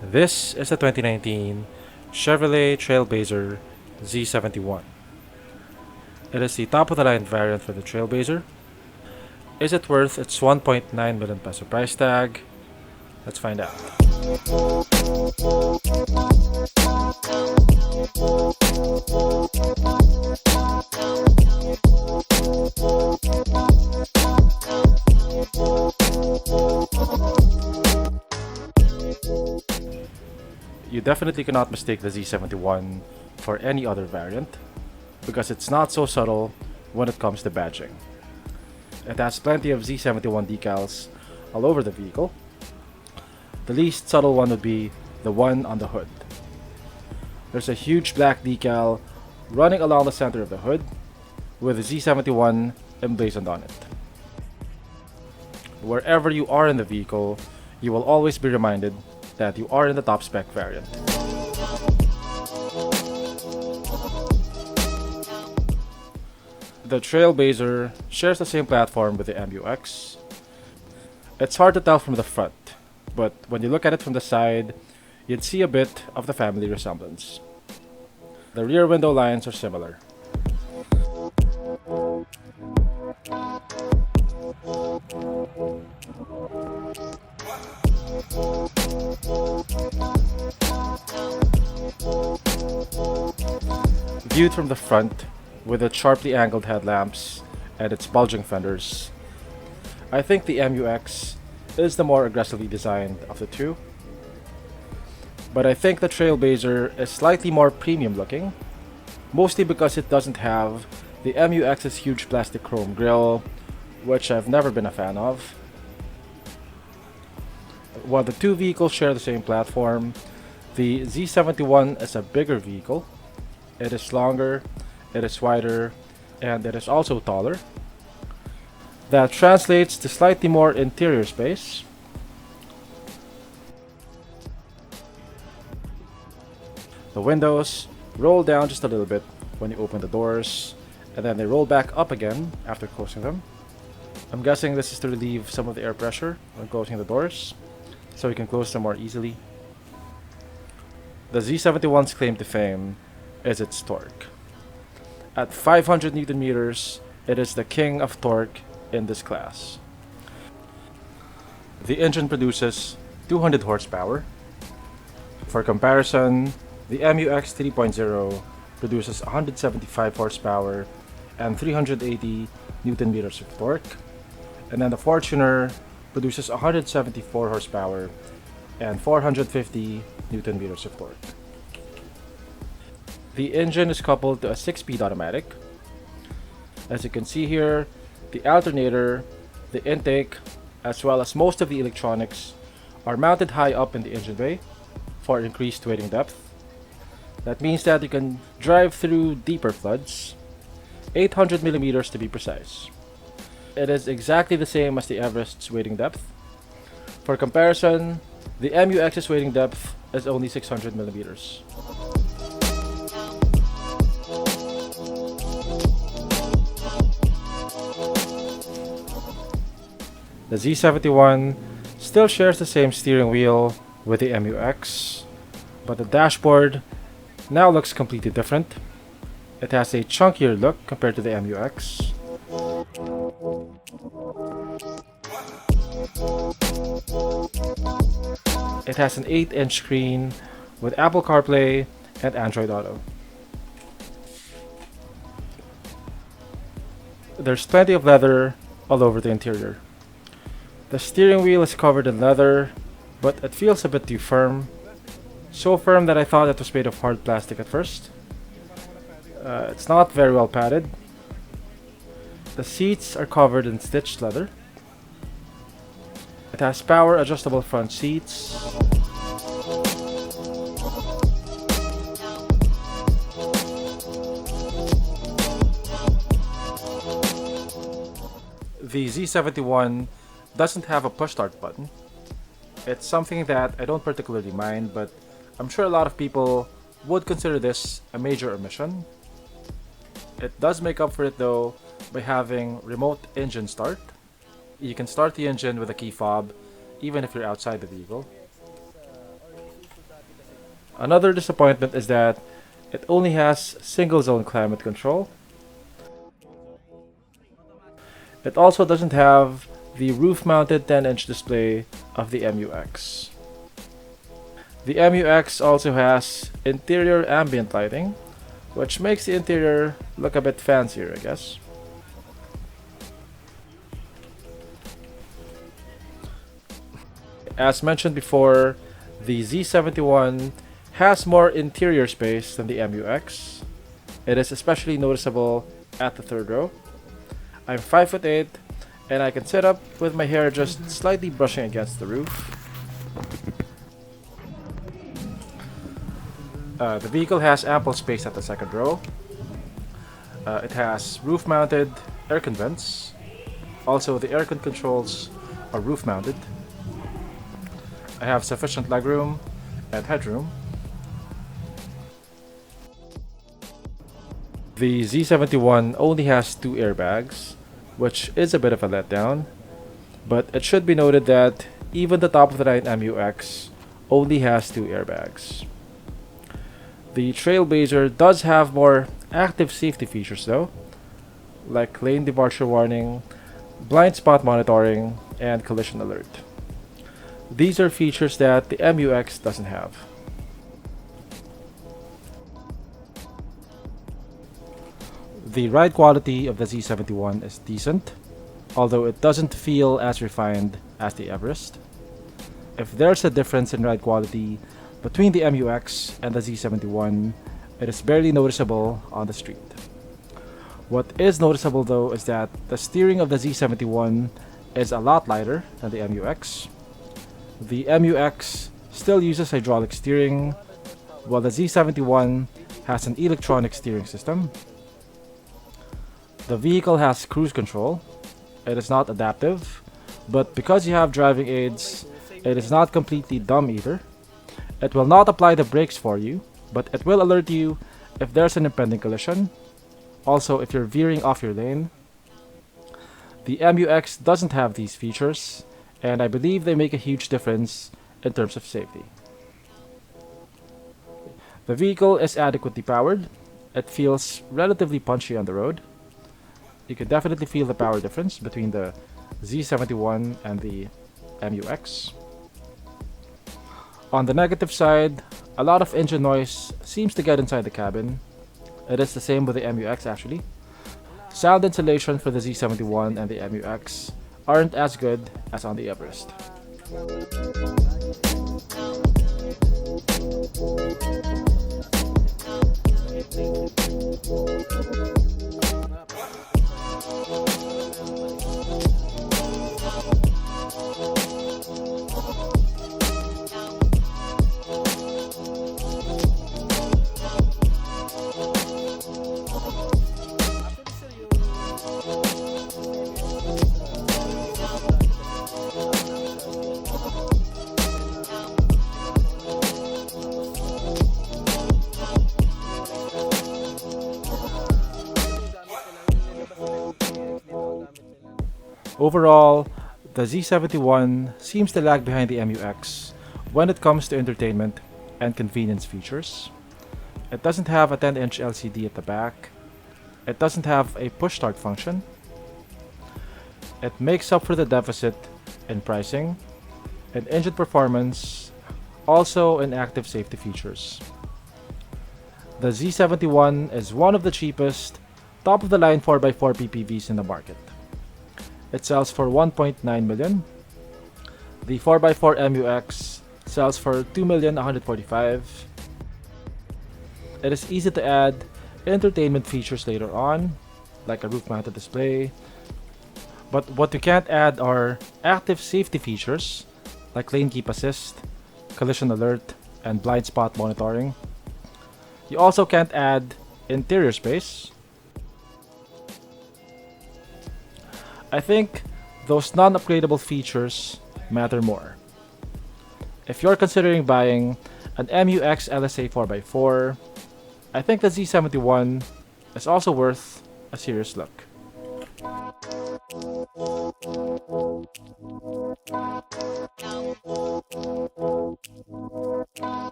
This is the 2019 Chevrolet Trailblazer Z71. It is the top of the line variant for the Trailblazer. Is it worth its 1.9 million peso price tag? Let's find out. You definitely cannot mistake the Z71 for any other variant because it's not so subtle when it comes to badging. It has plenty of Z71 decals all over the vehicle. The least subtle one would be the one on the hood. There's a huge black decal running along the center of the hood with the Z71 emblazoned on it. Wherever you are in the vehicle, you will always be reminded that you are in the top spec variant. The Trailblazer shares the same platform with the MuX. It's hard to tell from the front, but when you look at it from the side, you'd see a bit of the family resemblance. The rear window lines are similar. Viewed from the front, with its sharply angled headlamps and its bulging fenders, I think the MuX is the more aggressively designed of the two. But I think the Trailblazer is slightly more premium looking, mostly because it doesn't have the MuX's huge plastic chrome grille, which I've never been a fan of. While the two vehicles share the same platform, the Z71 is a bigger vehicle. It is longer, it is wider, and it is also taller. That translates to slightly more interior space. The windows roll down just a little bit when you open the doors, and then they roll back up again after closing them. I'm guessing this is to relieve some of the air pressure when closing the doors, so you can close them more easily. The Z71's claim to fame is its torque. At 500 Newton meters, it is the king of torque in this class. The engine produces 200 horsepower. For comparison, the MuX 3.0 produces 175 horsepower and 380 Newton meters of torque, and then the Fortuner produces 174 horsepower and 450 Newton meters of torque. The engine is coupled to a 6-speed automatic. As you can see here, the alternator, the intake, as well as most of the electronics are mounted high up in the engine bay for increased wading depth. That means that you can drive through deeper floods, 800 millimeters to be precise. It is exactly the same as the Everest's wading depth. For comparison, the MuX's wading depth is only 600 millimeters. The Z71 still shares the same steering wheel with the MuX, but the dashboard now looks completely different. It has a chunkier look compared to the MuX. It has an 8-inch screen with Apple CarPlay and Android Auto. There's plenty of leather all over the interior. The steering wheel is covered in leather, but it feels a bit too firm. So firm that I thought it was made of hard plastic at first. It's not very well padded. The seats are covered in stitched leather. It has power adjustable front seats. The Z71 doesn't have a push start button. It's something that I don't particularly mind, but I'm sure a lot of people would consider this a major omission. It does make up for it though by having remote engine start. You can start the engine with a key fob even if you're outside the vehicle. Another disappointment is that it only has single zone climate control. It also doesn't have the roof-mounted 10-inch display of the MuX. The MuX also has interior ambient lighting, which makes the interior look a bit fancier, I guess. As mentioned before, the Z71 has more interior space than the MuX. It is especially noticeable at the third row. I'm 5'8", and I can sit up with my hair just slightly brushing against the roof. The vehicle has ample space at the second row. It has roof-mounted aircon vents. Also, the aircon controls are roof-mounted. I have sufficient legroom and headroom. The Z71 only has 2 airbags, which is a bit of a letdown, but it should be noted that even the top of the line MuX only has 2 airbags. The Trailblazer does have more active safety features though, like lane departure warning, blind spot monitoring, and collision alert. These are features that the MuX doesn't have. The ride quality of the Z71 is decent, although it doesn't feel as refined as the Everest. If there's a difference in ride quality between the MuX and the Z71, it is barely noticeable on the street. What is noticeable though is that the steering of the Z71 is a lot lighter than the MuX. The MuX still uses hydraulic steering, while the Z71 has an electronic steering system. The vehicle has cruise control. It is not adaptive, but because you have driving aids, it is not completely dumb either. It will not apply the brakes for you, but it will alert you if there's an impending collision. Also, if you're veering off your lane. The MuX doesn't have these features, and I believe they make a huge difference in terms of safety. The vehicle is adequately powered. It feels relatively punchy on the road. You can definitely feel the power difference between the Z71 and the MuX. On the negative side, a lot of engine noise seems to get inside the cabin. It is the same with the MuX actually. Sound insulation for the Z71 and the MuX aren't as good as on the Everest. Overall, the Z71 seems to lag behind the MuX when it comes to entertainment and convenience features. It doesn't have a 10-inch LCD at the back. It doesn't have a push start function. It makes up for the deficit in pricing and engine performance, also in active safety features. The Z71 is one of the cheapest top-of-the-line 4x4 PPVs in the market. It sells for 1.9 million. The 4x4 MuX sells for 2,145,000. It is easy to add entertainment features later on, like a roof-mounted display. But what you can't add are active safety features, like lane keep assist, collision alert, and blind spot monitoring. You also can't add interior space. I think those non-upgradable features matter more. If you're considering buying an MuX LS-A 4x4, I think the Z71 is also worth a serious look.